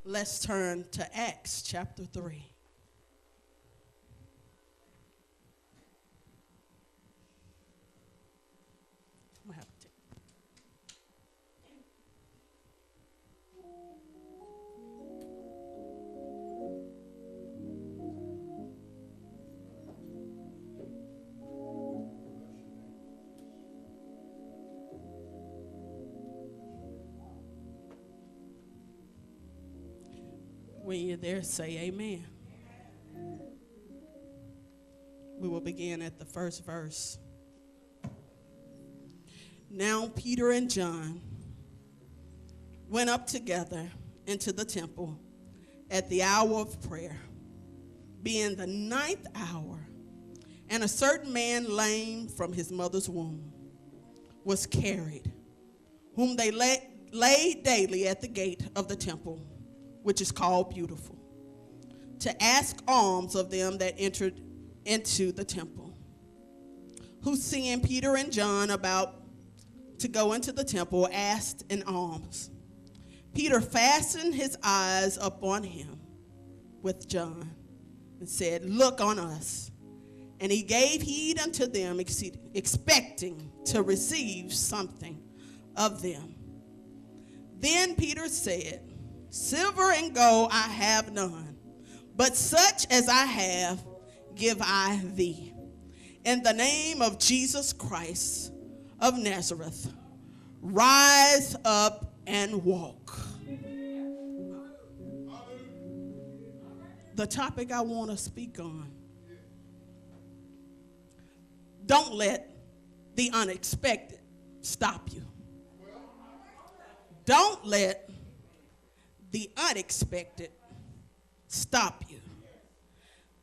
Let's turn to Acts chapter 3. I'm gonna have to take. When you're there, say amen. We will begin at the first verse. Now Peter and John went up together into the temple at the hour of prayer, being the 9th hour, and a certain man lame from his mother's womb was carried, whom they laid daily at the gate of the temple, which is called Beautiful, to ask alms of them that entered into the temple. Who, seeing Peter and John about to go into the temple, asked an alms. Peter fastened his eyes upon him with John and said, "Look on us." And he gave heed unto them, expecting to receive something of them. Then Peter said, "Silver and gold I have none, but such as I have give I thee. In the name of Jesus Christ of Nazareth, rise up and walk." The topic I want to speak on: don't let the unexpected stop you. Don't let the unexpected stop you.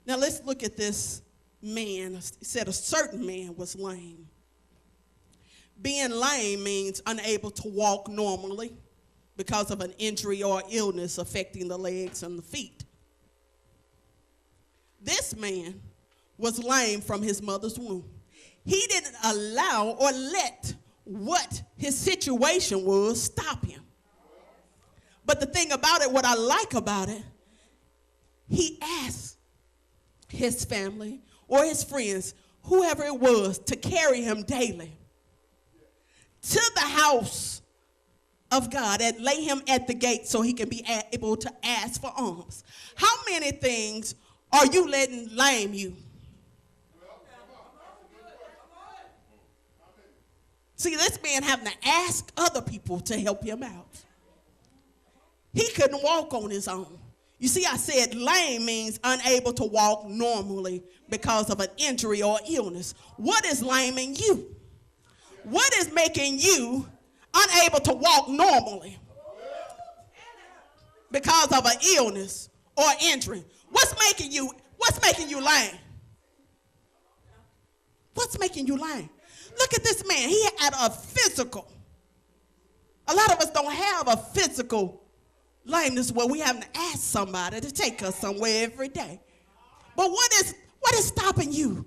Now let's look at this man. It said a certain man was lame. Being lame means unable to walk normally because of an injury or illness affecting the legs and the feet. This man was lame from his mother's womb. He didn't allow or let what his situation was stop him. But the thing about it, what I like about it, he asked his family or his friends, whoever it was, to carry him daily to the house of God and lay him at the gate so he can be able to ask for alms. How many things are you letting lame you? See, this man having to ask other people to help him out. He couldn't walk on his own. You see, I said lame means unable to walk normally because of an injury or illness. What is laming you? What is making you unable to walk normally because of an illness or injury? What's making you lame? What's making you lame? Look at this man. He had a physical. A lot of us don't have a physical lameness where we have to ask somebody to take us somewhere every day. But what is stopping you,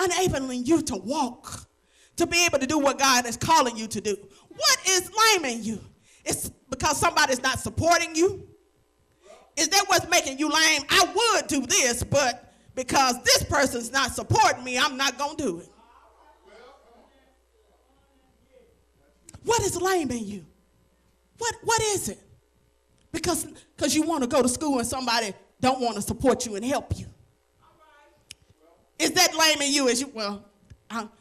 enabling you to walk, to be able to do what God is calling you to do? What is laming you? It's because somebody's not supporting you? Is that what's making you lame? I would do this, but because this person's not supporting me, I'm not going to do it. What is laming you? What is it? Because you want to go to school and somebody don't want to support you and help you. Is that laming you?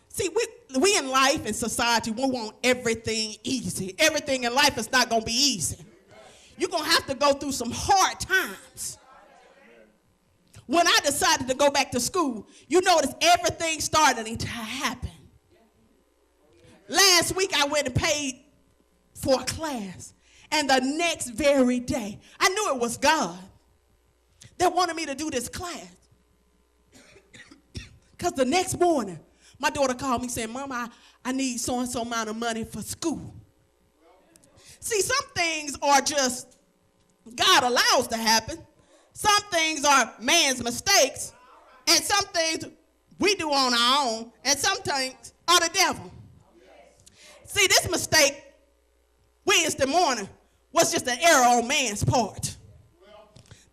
See, we in life and society, we want everything easy. Everything in life is not going to be easy. You're going to have to go through some hard times. When I decided to go back to school, you notice everything started to happen. Last week, I went and paid for a class. And the next very day, I knew it was God that wanted me to do this class. Because the next morning, my daughter called me saying, "Mom, I need so-and-so amount of money for school." See, some things are just God allows to happen. Some things are man's mistakes. And some things we do on our own. And some things are the devil. See, this mistake Wednesday morning was just an error on man's part.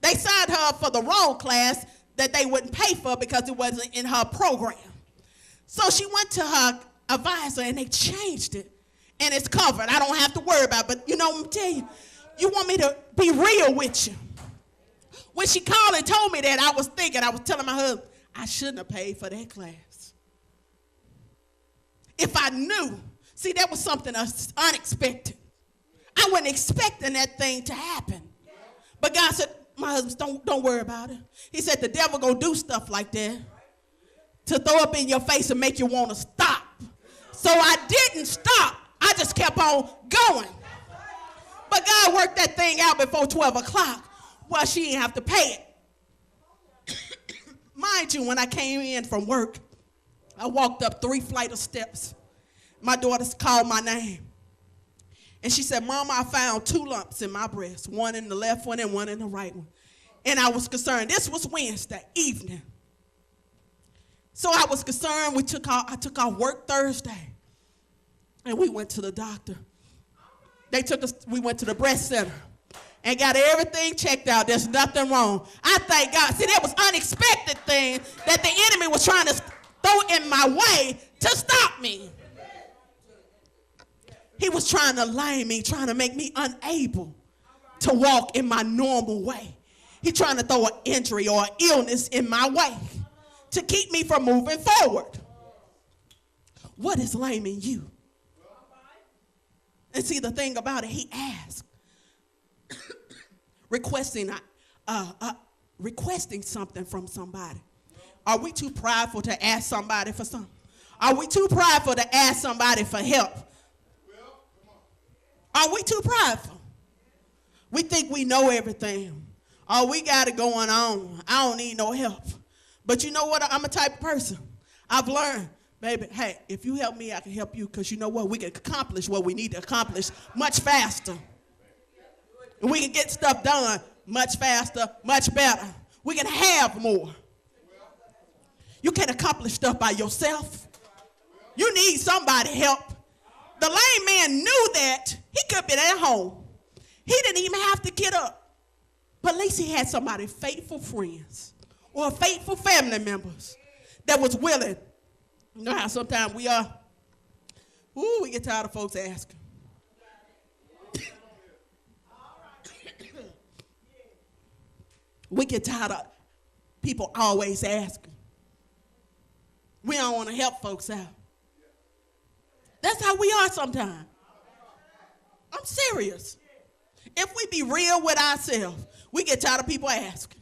They signed her up for the wrong class that they wouldn't pay for because it wasn't in her program. So she went to her advisor and they changed it. And it's covered. I don't have to worry about it. But you know, I'm going to tell you, you want me to be real with you. When she called and told me that, I was telling my husband, I shouldn't have paid for that class. If I knew, see, that was something unexpected. I wasn't expecting that thing to happen. But God said, my husband, don't worry about it. He said, the devil gonna do stuff like that to throw up in your face and make you want to stop. So I didn't stop. I just kept on going. But God worked that thing out before 12 o'clock. Well, she didn't have to pay it. Mind you, when I came in from work, I walked up 3 flights of steps. My daughter called my name. And she said, Mama, I found 2 lumps in my breast, one in the left one and one in the right one. And I was concerned. This was Wednesday evening. So I was concerned. I took off work Thursday. And we went to the doctor. We went to the breast center and got everything checked out. There's nothing wrong. I thank God. See, that was unexpected thing that the enemy was trying to throw in my way to stop me. He was trying to lame me, trying to make me unable to walk in my normal way. He's trying to throw an injury or an illness in my way to keep me from moving forward. What is laming you? And see, the thing about it, he asked, requesting something from somebody. Are we too prideful to ask somebody for something? Are we too prideful to ask somebody for help? Are we too prideful? We think we know everything. Oh, we got it going on. I don't need no help. But you know what? I'm a type of person. I've learned, baby, hey, if you help me, I can help you, because you know what? We can accomplish what we need to accomplish much faster. And we can get stuff done much faster, much better. We can have more. You can't accomplish stuff by yourself. You need somebody help. The lame man knew that. He could have been at home. He didn't even have to get up. But at least he had somebody, faithful friends or faithful family members that was willing. You know how sometimes we are, we get tired of folks asking. We get tired of people always asking. We don't want to help folks out. That's how we are sometimes. I'm serious. If we be real with ourselves, we get tired of people asking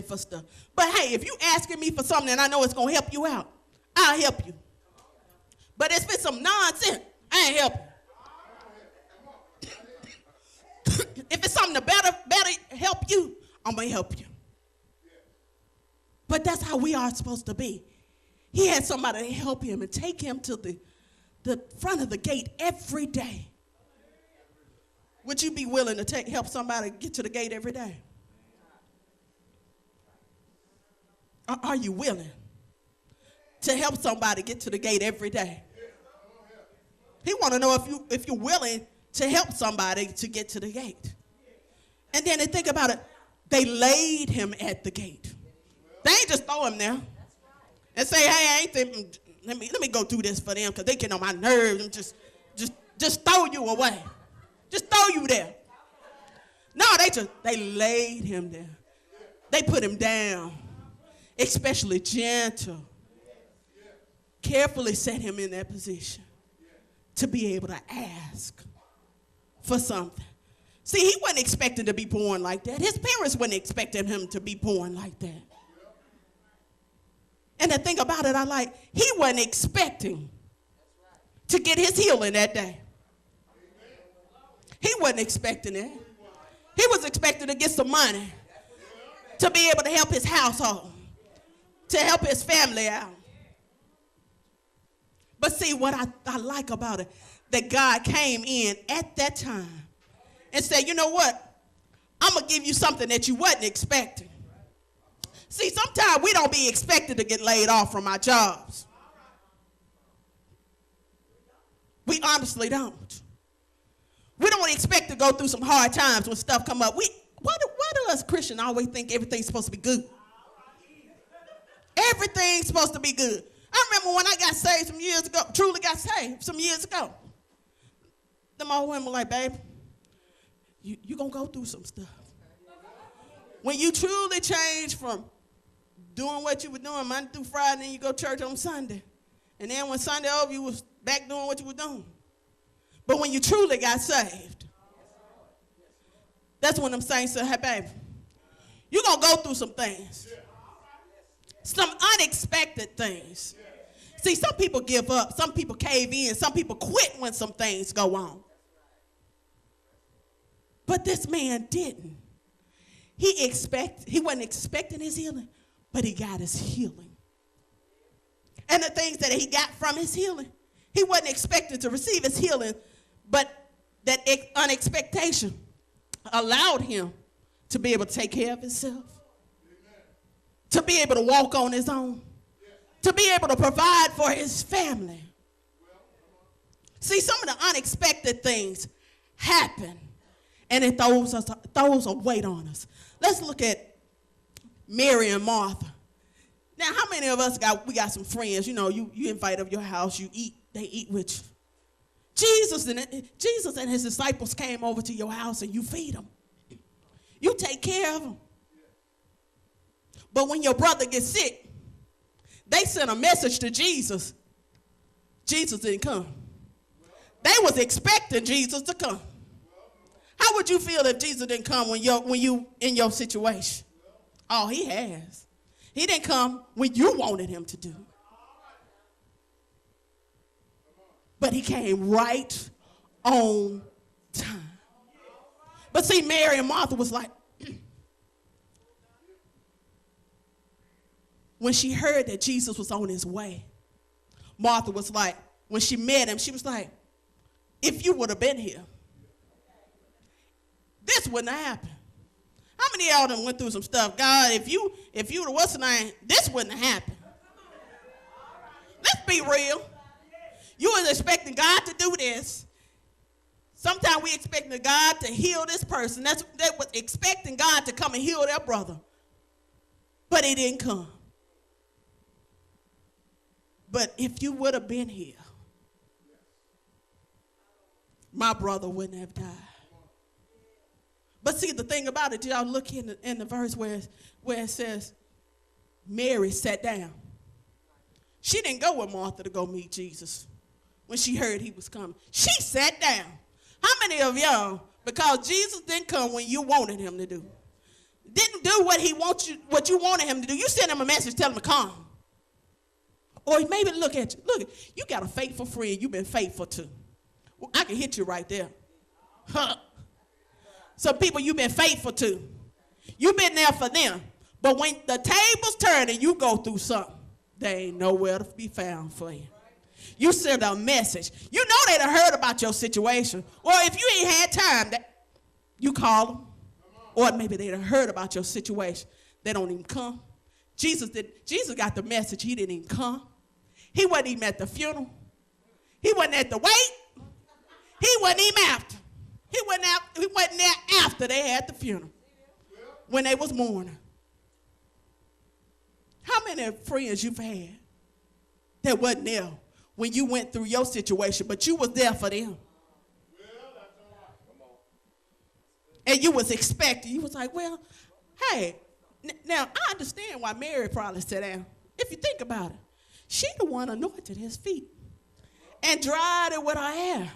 for stuff. But hey, if you asking me for something and I know it's going to help you out, I'll help you. But if it's some nonsense, I ain't helping. If it's something to better help you, I'm going to help you. But that's how we are supposed to be. He had somebody to help him and take him to the front of the gate every day. Would you be willing to help somebody get to the gate every day? Are you willing to help somebody get to the gate every day? He want to know if you're willing to help somebody to get to the gate. And then they think about it. They laid him at the gate. They ain't just throw him there and say, hey, let me go do this for them because they get on my nerves and just throw you away. Just throw you there. No, they laid him there. They put him down, especially gentle. Carefully set him in that position to be able to ask for something. See, he wasn't expecting to be born like that. His parents weren't expecting him to be born like that. And the thing about it, he wasn't expecting to get his healing that day. He wasn't expecting it. He was expecting to get some money to be able to help his household, to help his family out. But see, what I like about it, that God came in at that time and said, you know what? I'm going to give you something that you wasn't expecting. See, sometimes we don't be expected to get laid off from our jobs. We honestly don't. We don't expect to go through some hard times when stuff come up. Why do us Christians always think everything's supposed to be good? Everything's supposed to be good. I remember when I got saved some years ago, truly got saved some years ago. Them old women were like, babe, you going to go through some stuff. When you truly change from doing what you were doing Monday through Friday, then you go to church on Sunday. And then when Sunday over, you was back doing what you were doing. But when you truly got saved, that's when them saints said, hey, baby, you're going to go through some things. Some unexpected things. See, some people give up. Some people cave in. Some people quit when some things go on. But this man didn't. He wasn't expecting his healing, but he got his healing. And the things that he got from his healing, he wasn't expecting to receive his healing, but that unexpectation allowed him to be able to take care of himself, to be able to walk on his own, to be able to provide for his family. See, some of the unexpected things happen, and it throws a weight on us. Let's look at Mary and Martha. Now, how many of us got some friends, you know, you invite them to your house, you eat, they eat with you. Jesus and his disciples came over to your house and you feed them. You take care of them. But when your brother gets sick, they sent a message to Jesus. Jesus didn't come. They was expecting Jesus to come. How would you feel if Jesus didn't come when you in your situation? Oh, he has. He didn't come when you wanted him to do. But he came right on time. But see, Mary and Martha was like, when she heard that Jesus was on his way, Martha was like, when she met him, she was like, if you would have been here, this wouldn't have happened. How many of y'all done went through some stuff? God, if you what's the name, this wouldn't have happened. Let's be real. You was expecting God to do this. Sometimes we expecting God to heal this person. They was expecting God to come and heal their brother. But he didn't come. But if you would have been here, my brother wouldn't have died. But see, the thing about it, y'all look in the verse where it says, Mary sat down. She didn't go with Martha to go meet Jesus when she heard he was coming. She sat down. How many of y'all, because Jesus didn't come when you wanted him to do, didn't do what you wanted him to do, you sent him a message telling him to come. Or maybe look at you. You got a faithful friend you've been faithful to. Well, I can hit you right there. Huh. Some people you've been faithful to. You've been there for them. But when the tables turn and you go through something, they ain't nowhere to be found for you. You send a message. You know they done heard about your situation. Or if you ain't had time, you call them. Or maybe they done heard about your situation. They don't even come. Jesus got the message. He didn't even come. He wasn't even at the funeral. He wasn't at the wake. He wasn't even after. He wasn't there after they had the funeral, when they was mourning. How many friends you've had that wasn't there when you went through your situation, but you was there for them? And you was expecting. You was like, well, hey, now I understand why Mary probably sat down. If you think about it, she the one anointed his feet and dried it with her hair.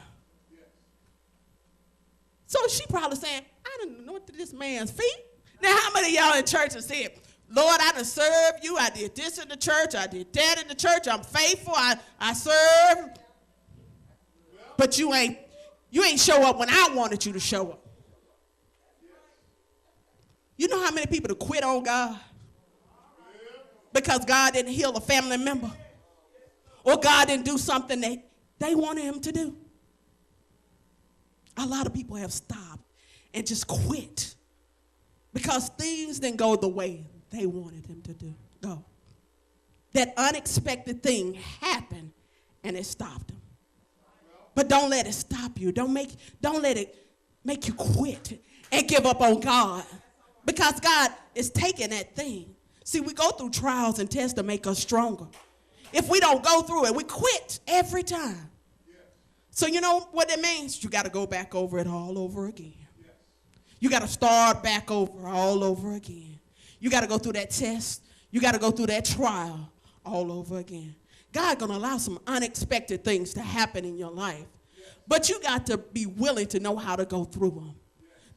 So she probably saying, I done anointed this man's feet. Now, how many of y'all in church have said, Lord, I done served you. I did this in the church. I did that in the church. I'm faithful. I serve. But you ain't show up when I wanted you to show up. You know how many people that quit on God because God didn't heal a family member, or God didn't do something that they wanted him to do? A lot of people have stopped and just quit because things didn't go the way they wanted them to go. That unexpected thing happened and it stopped them. But don't let it stop you. Don't let it make you quit and give up on God. Because God is taking that thing. See, we go through trials and tests to make us stronger. If we don't go through it, we quit every time. So you know what it means? You got to go back over it all over again. You got to start back over all over again. You got to go through that test. You got to go through that trial all over again. God going to allow some unexpected things to happen in your life. But you got to be willing to know how to go through them.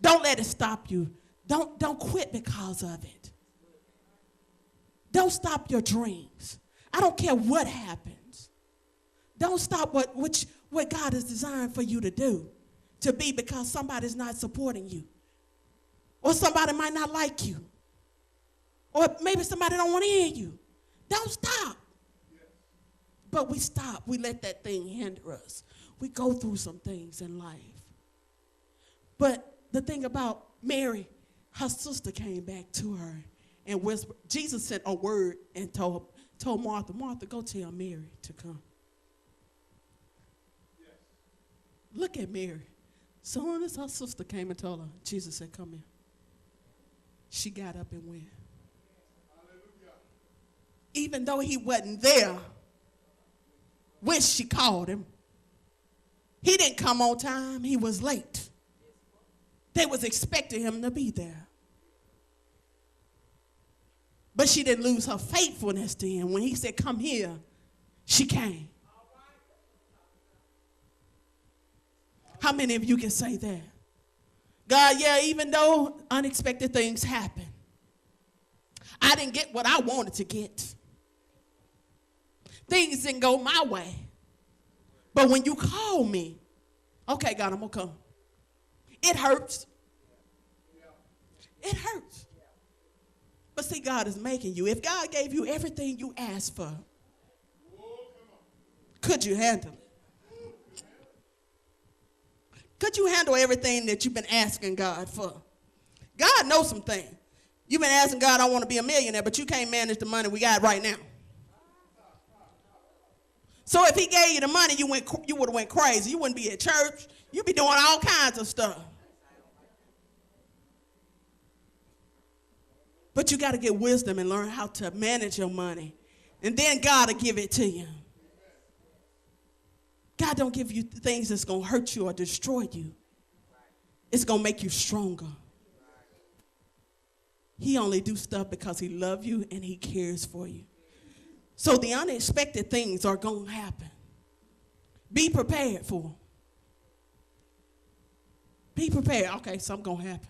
Don't let it stop you. Don't quit because of it. Don't stop your dreams. I don't care what happens. Don't stop what God has designed for you to do, to be, because somebody's not supporting you. Or somebody might not like you. Or maybe somebody don't want to hear you. Don't stop. But we stop. We let that thing hinder us. We go through some things in life. But the thing about Mary, her sister came back to her and whispered. Jesus sent a word and told Martha, Martha, go tell Mary to come. Yes. Look at Mary. Soon as her sister came and told her, Jesus said, come here. She got up and went. Hallelujah. Even though he wasn't there when she called him, he didn't come on time. He was late. They was expecting him to be there. But she didn't lose her faithfulness to him. When he said, come here, she came. How many of you can say that? God, yeah, even though unexpected things happen, I didn't get what I wanted to get. Things didn't go my way. But when you call me, okay, God, I'm going to come. It hurts. It hurts. But see, God is making you. If God gave you everything you asked for, could you handle it? Could you handle everything that you've been asking God for? God knows some things. You've been asking God, I want to be a millionaire, but you can't manage the money we got right now. So if he gave you the money, you would have went crazy. You wouldn't be at church. You'd be doing all kinds of stuff. But you got to get wisdom and learn how to manage your money. And then God will give it to you. God don't give you things that's going to hurt you or destroy you. It's going to make you stronger. He only do stuff because he loves you and he cares for you. So the unexpected things are going to happen. Be prepared for them. Be prepared. Okay, something's going to happen.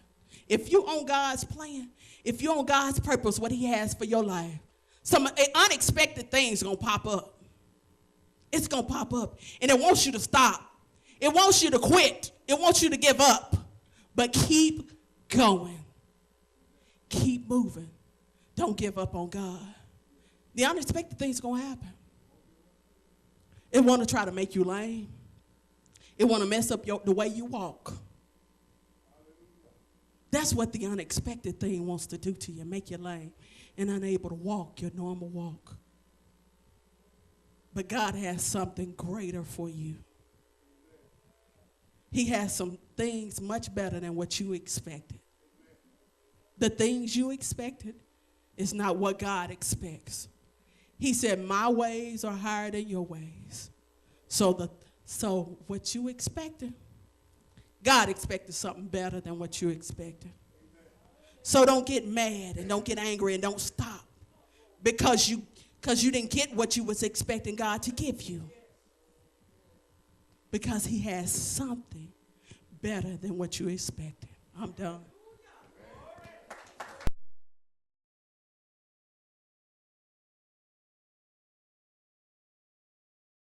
If you're on God's plan, if you're on God's purpose, what he has for your life, some unexpected things are going to pop up. It's going to pop up. And it wants you to stop. It wants you to quit. It wants you to give up. But keep going. Keep moving. Don't give up on God. The unexpected things are going to happen. It want to try to make you lame. It want to mess up the way you walk. That's what the unexpected thing wants to do to you, make you lame and unable to walk your normal walk. But God has something greater for you. He has some things much better than what you expected. The things you expected is not what God expects. He said, my ways are higher than your ways. So what you expected, God expected something better than what you expected. So don't get mad and don't get angry and don't stop because you didn't get what you was expecting God to give you. Because he has something better than what you expected. I'm done.